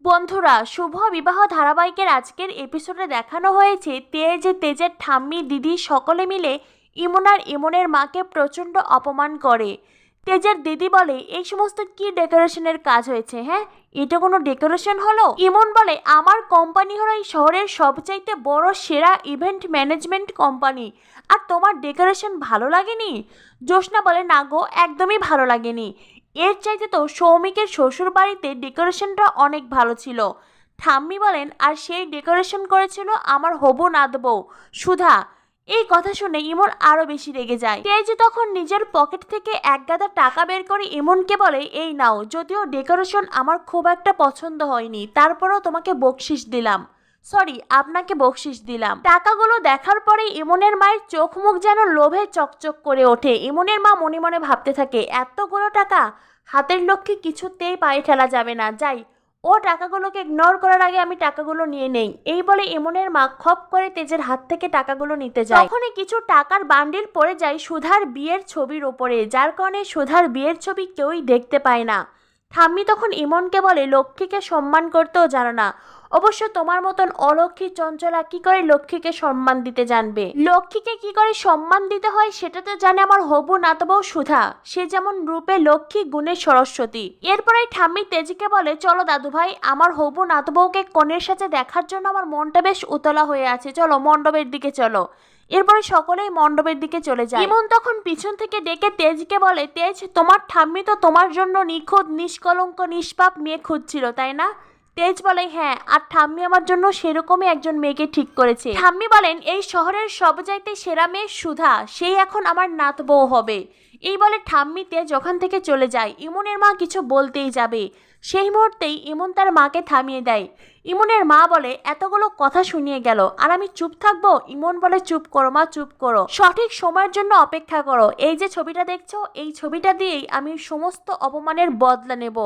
বন্ধুরা, শুভ বিবাহ ধারাবাহিকের আজকের এপিসোডে দেখানো হয়েছে তেজের ঠাম্মি দিদি সকলে মিলে ইমন আর ইমনের মাকে প্রচণ্ড অপমান করে। তেজের দিদি বলে, এই সমস্ত কি ডেকোরেশনের কাজ হয়েছে? হ্যাঁ, এটা কোনো ডেকোরেশন হলো? ইমন বলে, আমার কোম্পানি হলো এই শহরের সবচাইতে বড় সেরা ইভেন্ট ম্যানেজমেন্ট কোম্পানি, আর তোমার ডেকোরেশন ভালো লাগেনি? জ্যোৎস্না বলে, না গো, একদমই ভালো লাগেনি। এর চাইতে তো সৌমিকের শ্বশুর বাড়িতে ডেকোরেশনটা অনেক ভালো ছিল। ঠাম্মি বলেন, আর সেই ডেকোরেশন করেছিল আমার হবু নাত বউ সুধা। এই কথা শুনে ইমন আরো বেশি রেগে যায়। তেজ তখন নিজের পকেট থেকে এক গাদা টাকা বের করে ইমনকে বলে, এই নাও, যদিও ডেকোরেশন আমার খুব একটা পছন্দ হয়নি, তারপরেও তোমাকে বকশিস দিলাম। সরি, আপনাকে বকশিস দিলাম। টাকাগুলো দেখার পরে ইমনের মায়ের চোখ মুখ যেন লোভে চকচক করে ওঠে। ইমনের মা মনে মনে ভাবতে থাকে, এতগুলো টাকা হাতের লক্ষ্যে কিছুতেই পায়ে ঠেলা যাবে না, যাই ও টাকাগুলোকে ইগনোর করার আগে আমি টাকাগুলো নিয়ে নেই। এই বলে ইমনের মা খপ করে তেজের হাত থেকে টাকাগুলো নিতে যায়। তখনই কিছু টাকার বান্ডিল পড়ে যায় সুধার বিয়ের ছবির ওপরে, যার কারণে সুধার বিয়ের ছবি কেউই দেখতে পায় না। ঠাম্মি তখন ইমনকে বলে, লক্ষ্মীকে সম্মান করতেও জানো না। অবশ্য তোমার মতন অলক্ষ্মী চঞ্চলা কি করে লক্ষ্মীকে সম্মান দিতে জানবে? লক্ষ্মীকে কি করে সম্মান দিতে হয় সেটা তো জানে আমার হবু নাতবউ সুধা। সে যেমন রূপে লক্ষ্মী, গুণে সরস্বতী। এরপরে ঠাম্মি তেজিকে বলে, চলো দাদু ভাই, আমার হবু নাতবউকে কনের সাথে দেখার জন্য আমার মনটা বেশ উতলা হয়ে আছে, চলো মণ্ডপের দিকে চলো। এরপরে সকলেই মণ্ডপের দিকে চলে যায়। ইমন তখন পিছন থেকে ডেকে তেজকে বলে, তেজ, তোমার ঠাম্মি তো তোমার জন্য নিখুঁত, নিষ্কলঙ্ক, নিষ্পাপ মেয়ে খুঁজছিল, তাই না? তেজ বলে, হ্যাঁ, আর ঠাম্মি আমার জন্য সেরকমই একজন মেয়েকে ঠিক করেছে। ঠাম্মি বলেন, এই শহরের সবচাইতে সেরা মেয়ে সুধা, সেই এখন আমার নাত বউ হবে। এই বলে ঠাম্মি তেজ ওখান থেকে চলে যায়। ইমনের মা কিছু বলতেই যাবে, সেই মুহূর্তেই ইমন তার মাকে থামিয়ে দেয়। ইমনের মা বলে, এতগুলো কথা শুনিয়ে গেল আর আমি চুপ থাকবো? ইমন বলে, চুপ করো মা, চুপ করো, সঠিক সময়ের জন্য অপেক্ষা করো। এই যে ছবিটা দেখছো, এই ছবিটা দিয়েই আমি সমস্ত অপমানের বদলা নেব।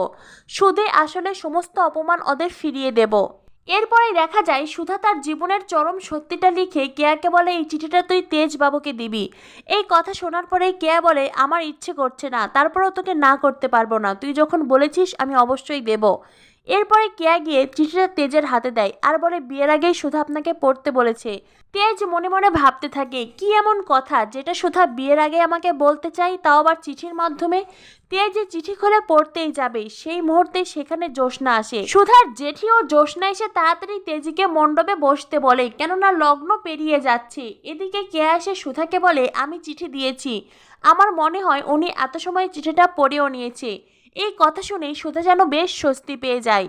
সুধে আসলে সমস্ত অপমান ওদের ফিরিয়ে দেব। এরপরে দেখা যায় সুধা তার জীবনের চরম সত্যিটা লিখে কেয়াকে বলে, এই চিঠিটা তুই তেজ বাবুকে দিবি। এই কথা শোনার পরে কেয়া বলে, আমার ইচ্ছে করছে না, তারপরেও তোকে না করতে পারবো না, তুই যখন বলেছিস আমি অবশ্যই দেব। এরপরে কেয়া গিয়ে চিঠিটা তেজের হাতে দেয় আর বলে, বিয়ের আগেই সুধা আপনাকে পড়তে বলেছে। তেজ মনে মনে ভাবতে থাকে, কি এমন কথা যেটা সুধা বিয়ের আগে আমাকে বলতে চাই, তাও আবার চিঠির মাধ্যমে। তেজ চিঠি খুলে পড়তেই যাবে, সেই মুহূর্তে সেখানে জ্যোৎস্না আসে। সুধার জেঠি ও জ্যোৎস্না এসে তাড়াতাড়ি তেজিকে মণ্ডপে বসতে বলে, কেননা লগ্ন পেরিয়ে যাচ্ছে। এদিকে কেয়া এসে সুধাকে বলে, আমি চিঠি দিয়েছি, আমার মনে হয় উনি এত সময় চিঠিটা পড়েও নিয়েছে। এই কথা শুনে সুধা যেন বেশ স্বস্তি পেয়ে যায়।